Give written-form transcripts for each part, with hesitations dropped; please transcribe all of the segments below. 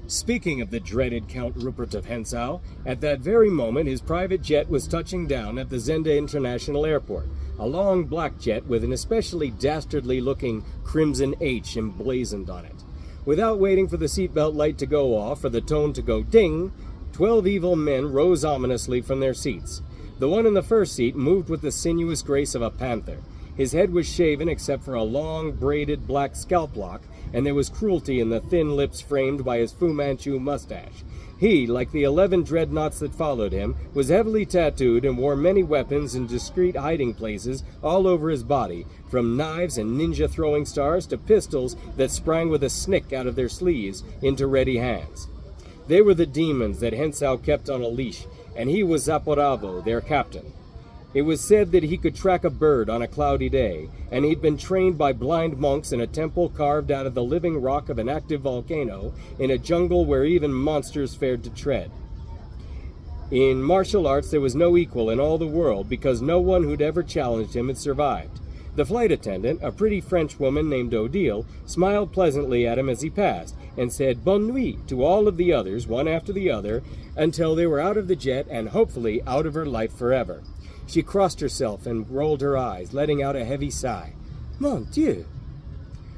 Speaking of the dreaded Count Rupert of Hentzau, at that very moment his private jet was touching down at the Zenda International Airport, a long black jet with an especially dastardly-looking crimson H emblazoned on it. Without waiting for the seatbelt light to go off or the tone to go ding, 12 evil men rose ominously from their seats. The one in the first seat moved with the sinuous grace of a panther. His head was shaven except for a long, braided black scalp lock, and there was cruelty in the thin lips framed by his Fu Manchu mustache. He, like the 11 dreadnoughts that followed him, was heavily tattooed and wore many weapons in discreet hiding places all over his body, from knives and ninja throwing stars to pistols that sprang with a snick out of their sleeves into ready hands. They were the demons that Hentzau kept on a leash, and he was Zaporavo, their captain. It was said that he could track a bird on a cloudy day, and he'd been trained by blind monks in a temple carved out of the living rock of an active volcano in a jungle where even monsters feared to tread. In martial arts there was no equal in all the world because no one who'd ever challenged him had survived. The flight attendant, a pretty French woman named Odile, smiled pleasantly at him as he passed and said bonne nuit to all of the others, one after the other, until they were out of the jet and hopefully out of her life forever. She crossed herself and rolled her eyes, letting out a heavy sigh. Mon Dieu!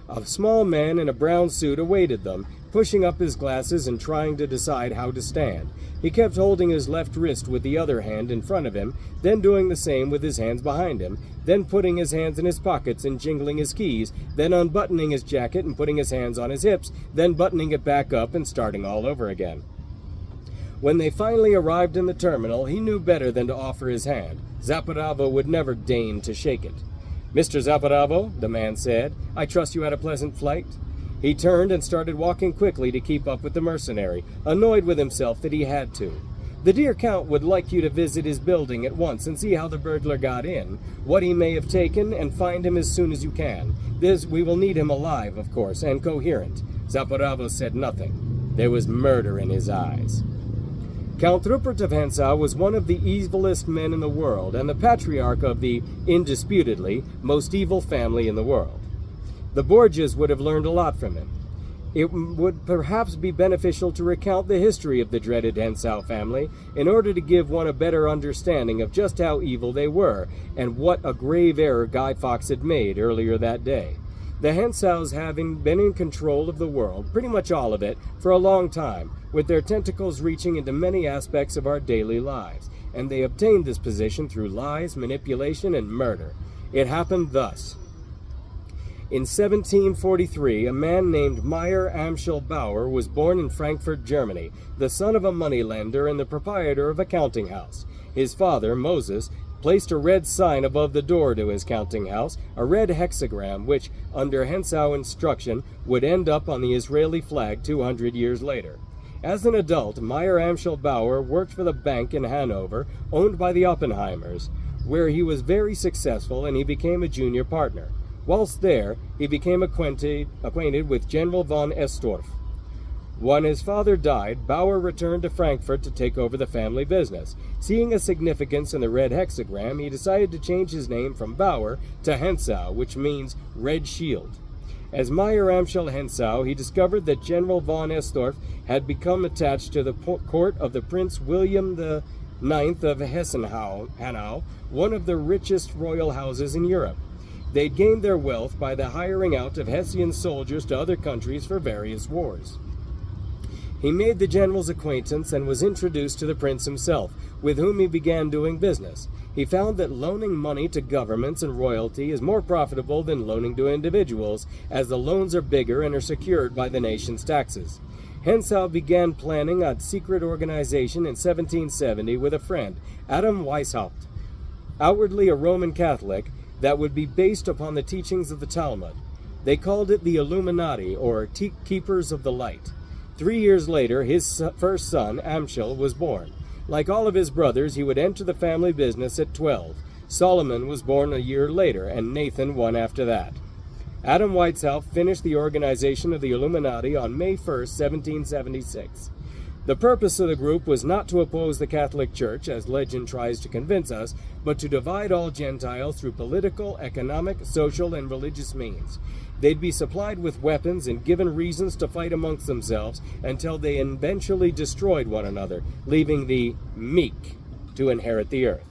A small man in a brown suit awaited them, pushing up his glasses and trying to decide how to stand. He kept holding his left wrist with the other hand in front of him, then doing the same with his hands behind him, then putting his hands in his pockets and jingling his keys, then unbuttoning his jacket and putting his hands on his hips, then buttoning it back up and starting all over again. When they finally arrived in the terminal, he knew better than to offer his hand. Zaporavo would never deign to shake it. "Mr. Zaporavo," the man said, "I trust you had a pleasant flight?" He turned and started walking quickly to keep up with the mercenary, annoyed with himself that he had to. "The dear Count would like you to visit his building at once and see how the burglar got in, what he may have taken, and find him as soon as you can. We will need him alive, of course, and coherent." Zaporavo said nothing. There was murder in his eyes. Count Rupert of Hentzau was one of the evilest men in the world and the patriarch of the, indisputably, most evil family in the world. The Borgias would have learned a lot from him. It would perhaps be beneficial to recount the history of the dreaded Hentzau family in order to give one a better understanding of just how evil they were and what a grave error Guy Fawkes had made earlier that day. The Hentzaus having been in control of the world, pretty much all of it, for a long time, with their tentacles reaching into many aspects of our daily lives, and they obtained this position through lies, manipulation, and murder. It happened thus. In 1743, a man named Meyer Amschel Bauer was born in Frankfurt, Germany, the son of a moneylender and the proprietor of a counting house. His father, Moses, placed a red sign above the door to his counting house, a red hexagram which, under Hentzau instruction, would end up on the Israeli flag 200 years later. As an adult, Meyer Amschel Bauer worked for the bank in Hanover, owned by the Oppenheimers, where he was very successful and he became a junior partner. Whilst there, he became acquainted with General von Estorff. When his father died, Bauer returned to Frankfurt to take over the family business. Seeing a significance in the red hexagram, he decided to change his name from Bauer to Hentzau, which means Red Shield. As Meyer Amschel Hentzau, he discovered that General von Estorff had become attached to the court of the Prince William IX of Hessen-Hanau, one of the richest royal houses in Europe. They'd gained their wealth by the hiring out of Hessian soldiers to other countries for various wars. He made the general's acquaintance and was introduced to the prince himself, with whom he began doing business. He found that loaning money to governments and royalty is more profitable than loaning to individuals, as the loans are bigger and are secured by the nation's taxes. Hentzau began planning a secret organization in 1770 with a friend, Adam Weishaupt, outwardly a Roman Catholic, that would be based upon the teachings of the Talmud. They called it the Illuminati, or Keepers of the Light. 3 years later, his first son, Amschel, was born. Like all of his brothers, he would enter the family business at 12. Solomon was born a year later, and Nathan one after that. Adam Weishaupt finished the organization of the Illuminati on May 1st, 1776. The purpose of the group was not to oppose the Catholic Church, as legend tries to convince us, but to divide all Gentiles through political, economic, social, and religious means. They'd be supplied with weapons and given reasons to fight amongst themselves until they eventually destroyed one another, leaving the meek to inherit the earth.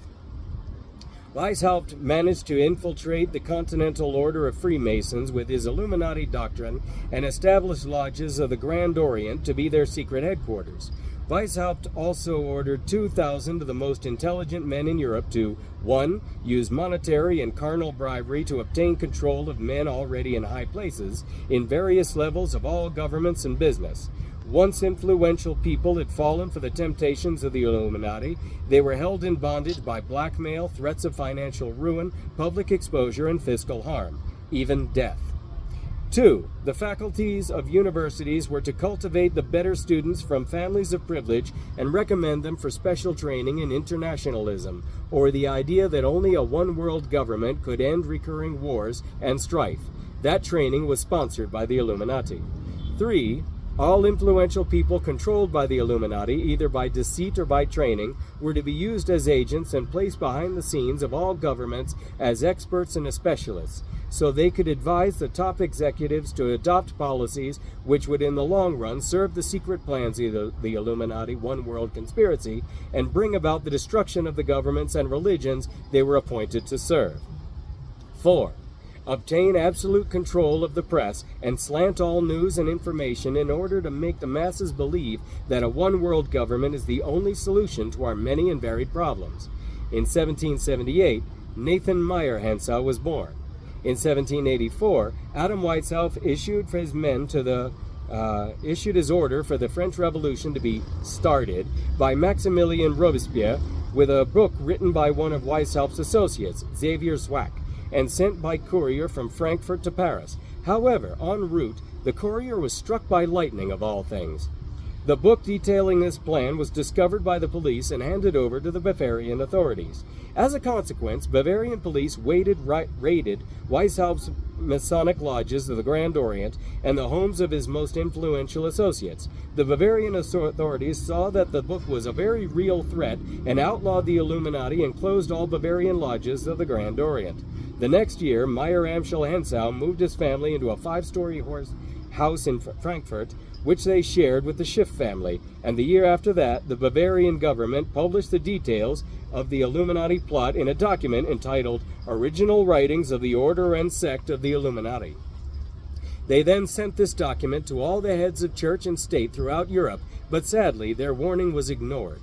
Weishaupt managed to infiltrate the Continental Order of Freemasons with his Illuminati doctrine and established lodges of the Grand Orient to be their secret headquarters. Weishaupt also ordered 2,000 of the most intelligent men in Europe to 1. Use monetary and carnal bribery to obtain control of men already in high places in various levels of all governments and business. Once influential people had fallen for the temptations of the Illuminati, they were held in bondage by blackmail, threats of financial ruin, public exposure, and fiscal harm, even death. 2. The faculties of universities were to cultivate the better students from families of privilege and recommend them for special training in internationalism, or the idea that only a one-world government could end recurring wars and strife. That training was sponsored by the Illuminati. 3. All influential people controlled by the Illuminati, either by deceit or by training, were to be used as agents and placed behind the scenes of all governments as experts and as specialists, so they could advise the top executives to adopt policies which would in the long run serve the secret plans of the Illuminati one world conspiracy and bring about the destruction of the governments and religions they were appointed to serve. 4. Obtain absolute control of the press and slant all news and information in order to make the masses believe that a one-world government is the only solution to our many and varied problems. In 1778, Nathan Meyer Hensau was born. In 1784, Adam Weishaupt issued his order for the French Revolution to be started by Maximilien Robespierre with a book written by one of Weishaupt's associates, Xavier Zwack, and sent by courier from Frankfurt to Paris. However, en route, the courier was struck by lightning of all things. The book detailing this plan was discovered by the police and handed over to the Bavarian authorities. As a consequence, Bavarian police raided Weishaupt's Masonic lodges of the Grand Orient and the homes of his most influential associates. The Bavarian authorities saw that the book was a very real threat and outlawed the Illuminati and closed all Bavarian lodges of the Grand Orient. The next year, Meyer Amschel Hensau moved his family into a 5-story house in Frankfurt, which they shared with the Schiff family, and the year after that, the Bavarian government published the details of the Illuminati plot in a document entitled Original Writings of the Order and Sect of the Illuminati. They then sent this document to all the heads of church and state throughout Europe, but sadly, their warning was ignored.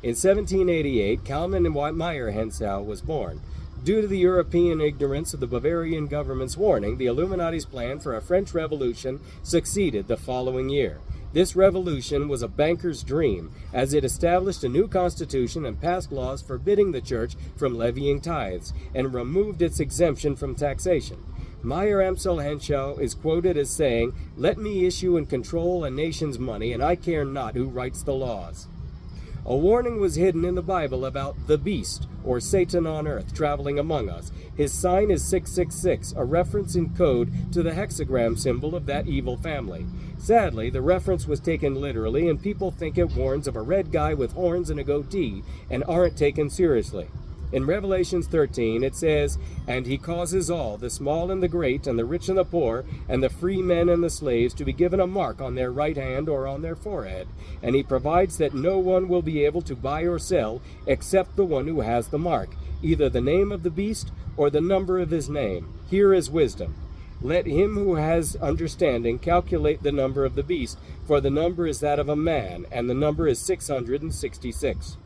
In 1788, Kalman Meyer Hensau was born. Due to the European ignorance of the Bavarian government's warning, the Illuminati's plan for a French Revolution succeeded the following year. This revolution was a banker's dream, as it established a new constitution and passed laws forbidding the church from levying tithes, and removed its exemption from taxation. Meyer Amschel Hensau is quoted as saying, "Let me issue and control a nation's money, and I care not who writes the laws." A warning was hidden in the Bible about the beast, or Satan on earth, traveling among us. His sign is 666, a reference in code to the hexagram symbol of that evil family. Sadly, the reference was taken literally, and people think it warns of a red guy with horns and a goatee, and aren't taken seriously. In Revelation 13, it says, "And he causes all, the small and the great, and the rich and the poor, and the free men and the slaves, to be given a mark on their right hand or on their forehead. And he provides that no one will be able to buy or sell except the one who has the mark, either the name of the beast or the number of his name. Here is wisdom. Let him who has understanding calculate the number of the beast, for the number is that of a man, and the number is 666.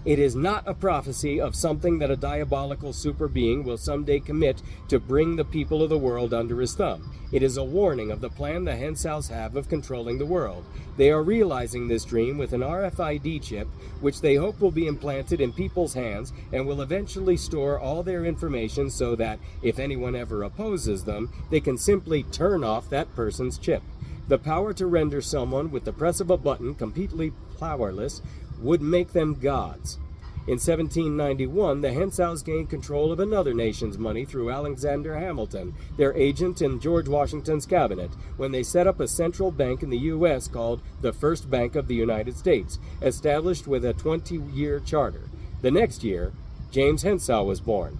It is not a prophecy of something that a diabolical super being will someday commit to bring the people of the world under his thumb. It is a warning of the plan the Hensaus have of controlling the world. They are realizing this dream with an RFID chip, which they hope will be implanted in people's hands and will eventually store all their information so that, if anyone ever opposes them, they can simply turn off that person's chip. The power to render someone with the press of a button completely powerless would make them gods. In 1791, the Hensows gained control of another nation's money through Alexander Hamilton, their agent in George Washington's cabinet, when they set up a central bank in the U.S. called the First Bank of the United States, established with a 20-year charter. The next year, James Hensow was born.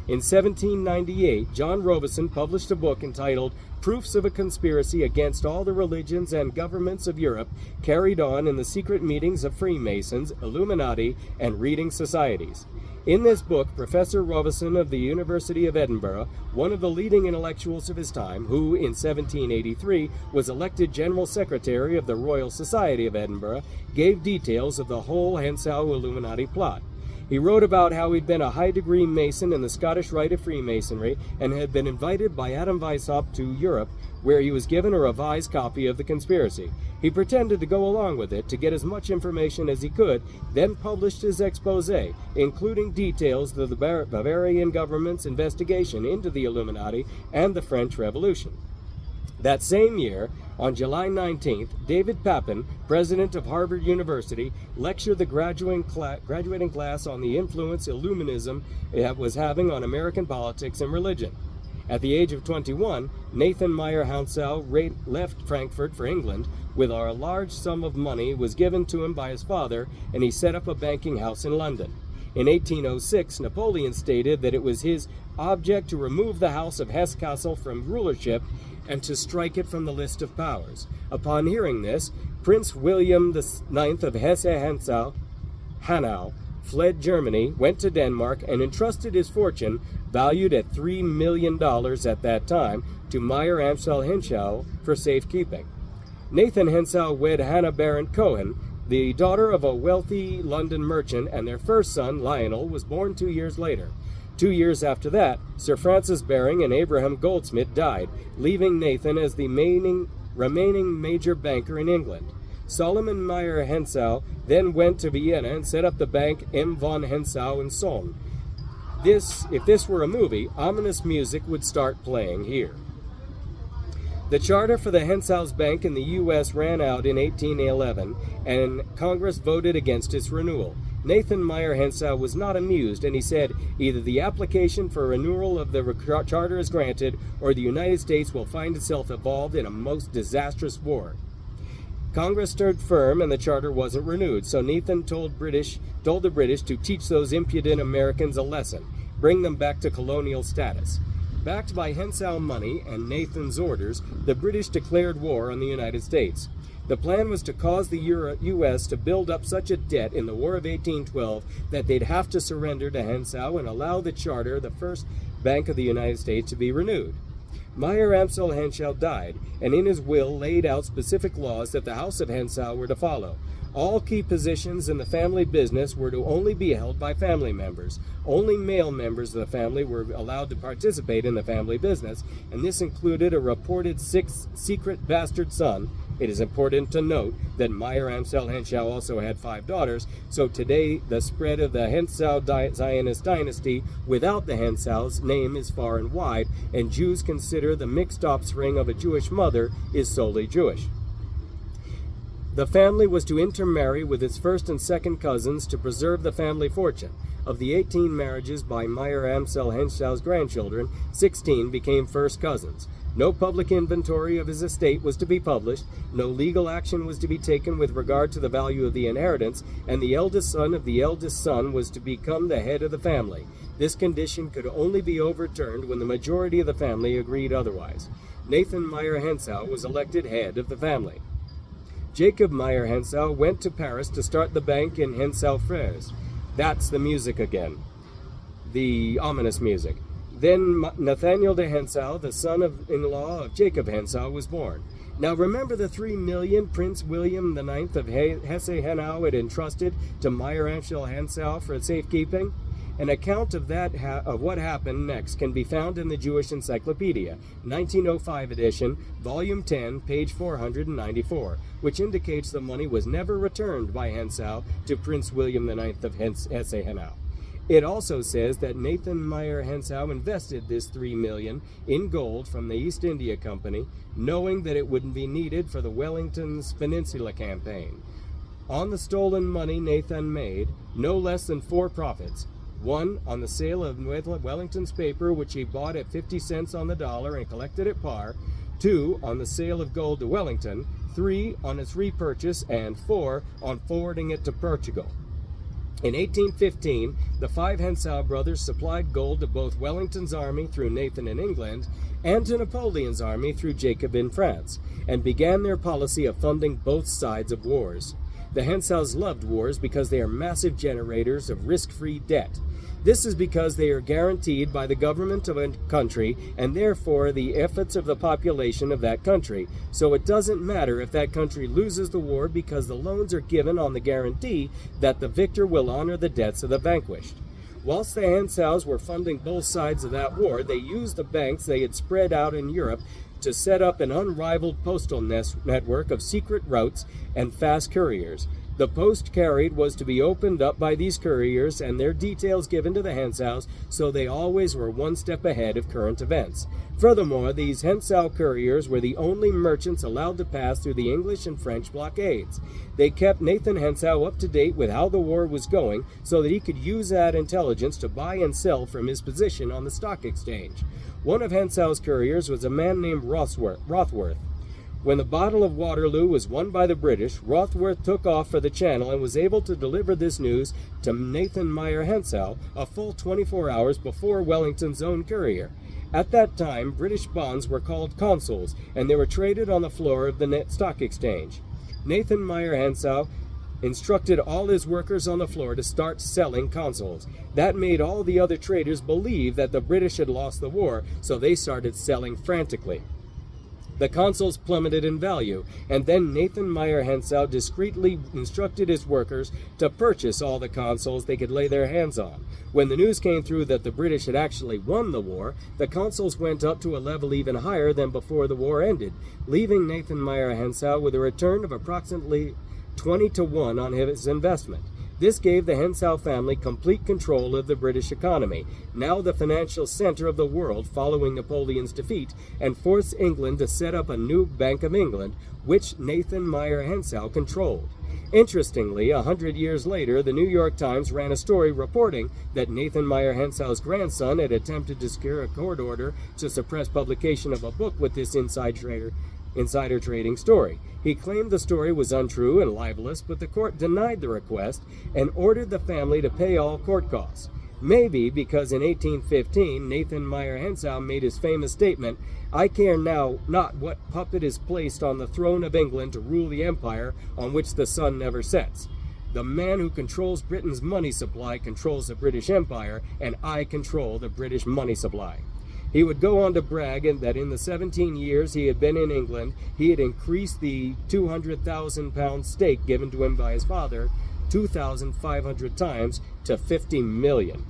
In 1798, John Robison published a book entitled Proofs of a Conspiracy Against All the Religions and Governments of Europe, carried on in the secret meetings of Freemasons, Illuminati, and reading societies. In this book, Professor Robison of the University of Edinburgh, one of the leading intellectuals of his time, who in 1783 was elected General Secretary of the Royal Society of Edinburgh, gave details of the whole Hensow Illuminati plot. He wrote about how he'd been a high-degree Mason in the Scottish Rite of Freemasonry and had been invited by Adam Weishaupt to Europe, where he was given a revised copy of the conspiracy. He pretended to go along with it to get as much information as he could, then published his expose, including details of the Bavarian government's investigation into the Illuminati and the French Revolution. That same year, on July 19th, David Papin, president of Harvard University, lectured the graduating class on the influence Illuminism was having on American politics and religion. At the age of 21, Nathan Meyer Hensow left Frankfurt for England, with a large sum of money was given to him by his father, and he set up a banking house in London. In 1806, Napoleon stated that it was his object to remove the House of Hesse-Kassel from rulership and to strike it from the list of powers. Upon hearing this, Prince William IX of Hesse-Hanau fled Germany, went to Denmark, and entrusted his fortune, valued at $3 million at that time, to Meyer Amschel Hensow for safekeeping. Nathan Hensow wed Hannah Barrett Cohen, the daughter of a wealthy London merchant, and their first son, Lionel, was born 2 years later. 2 years after that, Sir Francis Baring and Abraham Goldsmith died, leaving Nathan as the remaining major banker in England. Solomon Meyer Hensow then went to Vienna and set up the bank M. von Hensow and Sohn. If this were a movie, ominous music would start playing here. The charter for the Hensows Bank in the U.S. ran out in 1811, and Congress voted against its renewal. Nathan Meyer Hensow was not amused, and he said, either the application for renewal of the charter is granted, or the United States will find itself involved in a most disastrous war. Congress stood firm, and the charter wasn't renewed, so Nathan told the British to teach those impudent Americans a lesson, bring them back to colonial status. Backed by Hensow money and Nathan's orders, the British declared war on the United States. The plan was to cause the U.S. to build up such a debt in the War of 1812 that they'd have to surrender to Hensow and allow the charter, the First Bank of the United States, to be renewed. Meyer Amschel Hensow died, and in his will laid out specific laws that the House of Hensow were to follow. All key positions in the family business were to only be held by family members. Only male members of the family were allowed to participate in the family business, and this included a reported sixth secret bastard son. It is important to note that Meyer Amschel Hensow also had 5 daughters, so today the spread of the Hensow Zionist dynasty without the Hensows name is far and wide, and Jews consider the mixed offspring of a Jewish mother is solely Jewish. The family was to intermarry with its first and second cousins to preserve the family fortune. Of the 18 marriages by Meyer Amschel Hensow's grandchildren, 16 became first cousins. No public inventory of his estate was to be published, no legal action was to be taken with regard to the value of the inheritance, and the eldest son of the eldest son was to become the head of the family. This condition could only be overturned when the majority of the family agreed otherwise. Nathan Meyer Hensow was elected head of the family. Jacob Meyer Hensow went to Paris to start the bank in Hensow Frères. That's the music again, the ominous music. Then Nathaniel de Hensow, the son-in-law of Jacob Hensow, was born. Now remember the $3 million Prince William IX of Hesse-Hanau had entrusted to Meyer Amschel Hensow for safekeeping? An account of what happened next can be found in the Jewish Encyclopedia, 1905 edition, volume 10, page 494, which indicates the money was never returned by Hensow to Prince William IX of Hesse-Hanau. It also says that Nathan Meyer Hensow invested this $3 million in gold from the East India Company, knowing that it wouldn't be needed for the Wellington's Peninsula campaign. On the stolen money Nathan made no less than 4 profits. 1 on the sale of Wellington's paper, which he bought at 50 cents on the dollar and collected at par. 2 on the sale of gold to Wellington. 3 on its repurchase, and 4 on forwarding it to Portugal. In 1815, the 5 Hensau brothers supplied gold to both Wellington's army through Nathan in England and to Napoleon's army through Jacob in France, and began their policy of funding both sides of wars. The Hensaus loved wars because they are massive generators of risk-free debt. This is because they are guaranteed by the government of a country and therefore the efforts of the population of that country. So it doesn't matter if that country loses the war, because the loans are given on the guarantee that the victor will honor the debts of the vanquished. Whilst the Hensaus were funding both sides of that war, they used the banks they had spread out in Europe to set up an unrivaled postal network of secret routes and fast couriers. The post carried was to be opened up by these couriers and their details given to the Hensaus, so they always were one step ahead of current events. Furthermore, these Hensau couriers were the only merchants allowed to pass through the English and French blockades. They kept Nathan Hensau up to date with how the war was going, so that he could use that intelligence to buy and sell from his position on the stock exchange. One of Hensau's couriers was a man named Rothworth. When the Battle of Waterloo was won by the British, Rothworth took off for the Channel and was able to deliver this news to Nathan Meyer Hensau a full 24 hours before Wellington's own courier. At that time, British bonds were called consols, and they were traded on the floor of the stock exchange. Nathan Meyer Hensau instructed all his workers on the floor to start selling consols. That made all the other traders believe that the British had lost the war, so they started selling frantically. The consols plummeted in value, and then Nathan Meyer Hensau discreetly instructed his workers to purchase all the consols they could lay their hands on. When the news came through that the British had actually won the war, the consols went up to a level even higher than before the war ended, leaving Nathan Meyer Hensau with a return of approximately 20-to-1 on his investment. This gave the Hensau family complete control of the British economy, now the financial center of the world following Napoleon's defeat, and forced England to set up a new Bank of England, which Nathan Meyer Hensau controlled. Interestingly, 100 years later, the New York Times ran a story reporting that Nathan Meyer Hensau's grandson had attempted to secure a court order to suppress publication of a book with this insider trading story. He claimed the story was untrue and libelous, but the court denied the request and ordered the family to pay all court costs. Maybe because in 1815, Nathan Meyer Hensau made his famous statement, "I care now not what puppet is placed on the throne of England to rule the empire on which the sun never sets. The man who controls Britain's money supply controls the British Empire, and I control the British money supply." He would go on to brag that in the 17 years he had been in England, he had increased the £200,000 stake given to him by his father 2,500 times to 50 million.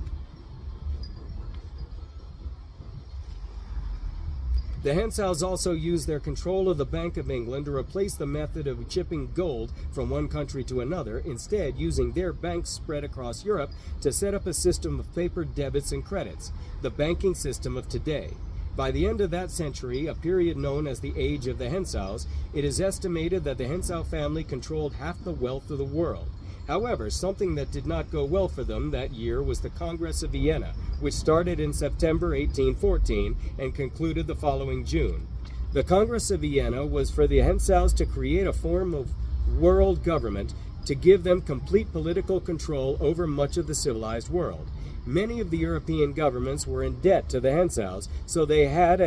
The Hensaus also used their control of the Bank of England to replace the method of shipping gold from one country to another, instead using their banks spread across Europe to set up a system of paper debits and credits, the banking system of today. By the end of that century, a period known as the Age of the Hensaus, it is estimated that the Hensau family controlled half the wealth of the world. However, something that did not go well for them that year was the Congress of Vienna, which started in September 1814 and concluded the following June. The Congress of Vienna was for the Hensaus to create a form of world government to give them complete political control over much of the civilized world. Many of the European governments were in debt to the Hensaus, so they had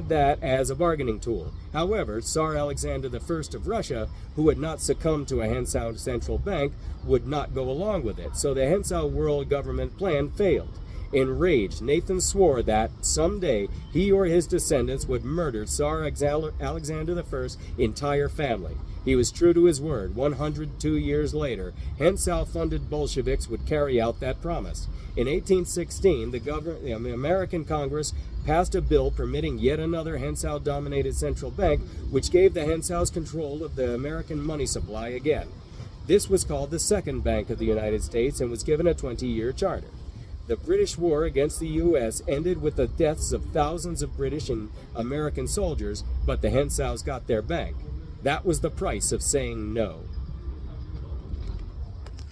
that as a bargaining tool. However, Tsar Alexander I of Russia, who had not succumbed to a Hensau central bank, would not go along with it, so the Hensau world government plan failed. Enraged, Nathan swore that someday he or his descendants would murder Tsar Alexander I's entire family. He was true to his word. 102 years later, Hensau-funded Bolsheviks would carry out that promise. In 1816, the American Congress passed a bill permitting yet another Hensau-dominated central bank, which gave the Hensaus control of the American money supply again. This was called the Second Bank of the United States and was given a 20-year charter. The British war against the U.S. ended with the deaths of thousands of British and American soldiers, but the Hensaus got their bank. That was the price of saying no.